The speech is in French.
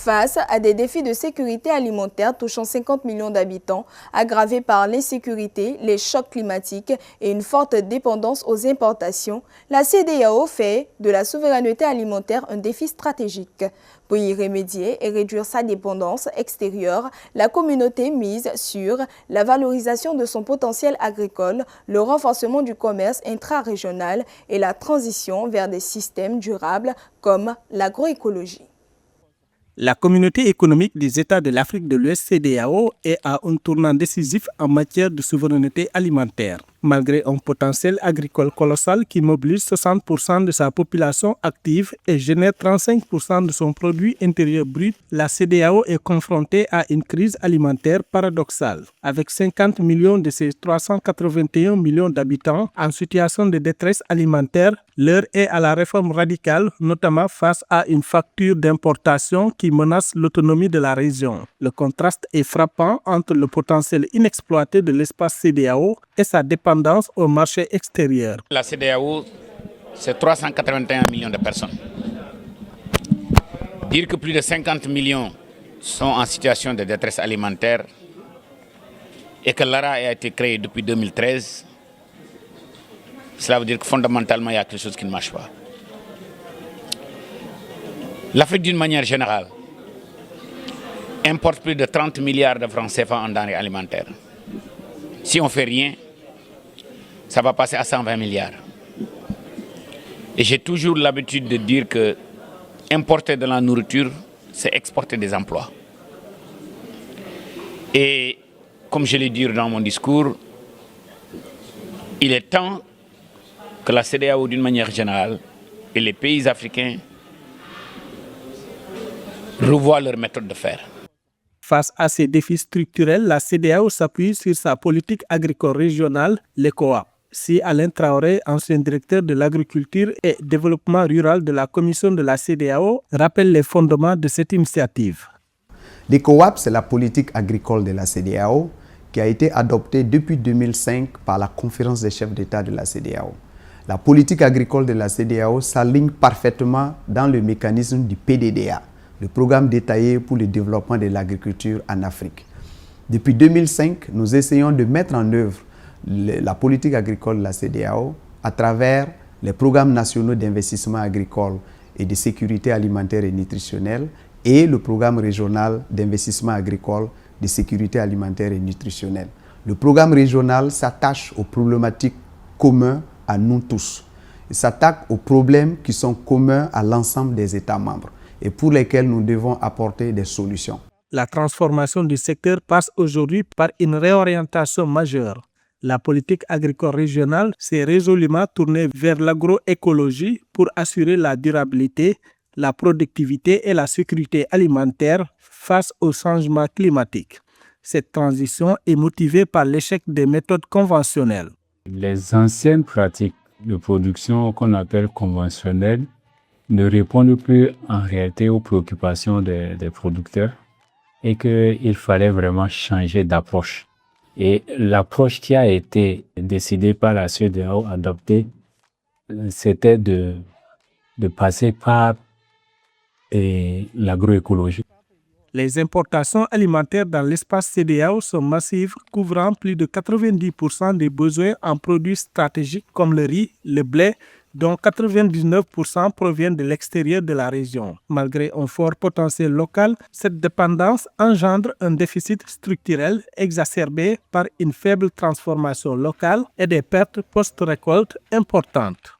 Face à des défis de sécurité alimentaire touchant 50 millions d'habitants, aggravés par l'insécurité, les chocs climatiques et une forte dépendance aux importations, la CEDEAO fait de la souveraineté alimentaire un défi stratégique. Pour y remédier et réduire sa dépendance extérieure, la communauté mise sur la valorisation de son potentiel agricole, le renforcement du commerce intra-régional et la transition vers des systèmes durables comme l'agroécologie. La communauté économique des États de l'Afrique de l'Ouest CEDEAO est à un tournant décisif en matière de souveraineté alimentaire. Malgré un potentiel agricole colossal qui mobilise 60% de sa population active et génère 35% de son produit intérieur brut, la CEDEAO est confrontée à une crise alimentaire paradoxale. Avec 50 millions de ses 381 millions d'habitants en situation de détresse alimentaire, l'heure est à la réforme radicale, notamment face à une facture d'importation qui menace l'autonomie de la région. Le contraste est frappant entre le potentiel inexploité de l'espace CEDEAO et sa dépendance au marché extérieur. La CEDEAO, c'est 381 millions de personnes. Dire que plus de 50 millions sont en situation de détresse alimentaire et que l'ARA a été créé depuis 2013, cela veut dire que fondamentalement, il y a quelque chose qui ne marche pas. L'Afrique, d'une manière générale, importe plus de 30 milliards de francs CFA en denrées alimentaires. Si on ne fait rien, ça va passer à 120 milliards. Et j'ai toujours l'habitude de dire que importer de la nourriture, c'est exporter des emplois. Et comme je l'ai dit dans mon discours, il est temps que la CEDEAO, d'une manière générale, et les pays africains revoient leur méthode de faire. Face à ces défis structurels, la CEDEAO s'appuie sur sa politique agricole régionale, l'ECOWAP. Si Alain Traoré, ancien directeur de l'agriculture et développement rural de la commission de la CEDEAO, rappelle les fondements de cette initiative. L'ECOWAP, c'est la politique agricole de la CEDEAO qui a été adoptée depuis 2005 par la conférence des chefs d'État de la CEDEAO. La politique agricole de la CEDEAO s'aligne parfaitement dans le mécanisme du PDDA, le programme détaillé pour le développement de l'agriculture en Afrique. Depuis 2005, nous essayons de mettre en œuvre la politique agricole de la CEDEAO à travers les programmes nationaux d'investissement agricole et de sécurité alimentaire et nutritionnelle et le programme régional d'investissement agricole, de sécurité alimentaire et nutritionnelle. Le programme régional s'attache aux problématiques communes à nous tous. Il s'attaque aux problèmes qui sont communs à l'ensemble des États membres et pour lesquels nous devons apporter des solutions. La transformation du secteur passe aujourd'hui par une réorientation majeure. La politique agricole régionale s'est résolument tournée vers l'agroécologie pour assurer la durabilité, la productivité et la sécurité alimentaire face au changement climatique. Cette transition est motivée par l'échec des méthodes conventionnelles. Les anciennes pratiques de production qu'on appelle conventionnelles ne répondent plus en réalité aux préoccupations des producteurs et qu'il fallait vraiment changer d'approche. Et l'approche qui a été décidée par la CEDEAO, adoptée, c'était de passer par l'agroécologie. Les importations alimentaires dans l'espace CEDEAO sont massives, couvrant plus de 90% des besoins en produits stratégiques comme le riz, le blé, dont 99% proviennent de l'extérieur de la région. Malgré un fort potentiel local, cette dépendance engendre un déficit structurel exacerbé par une faible transformation locale et des pertes post-récolte importantes.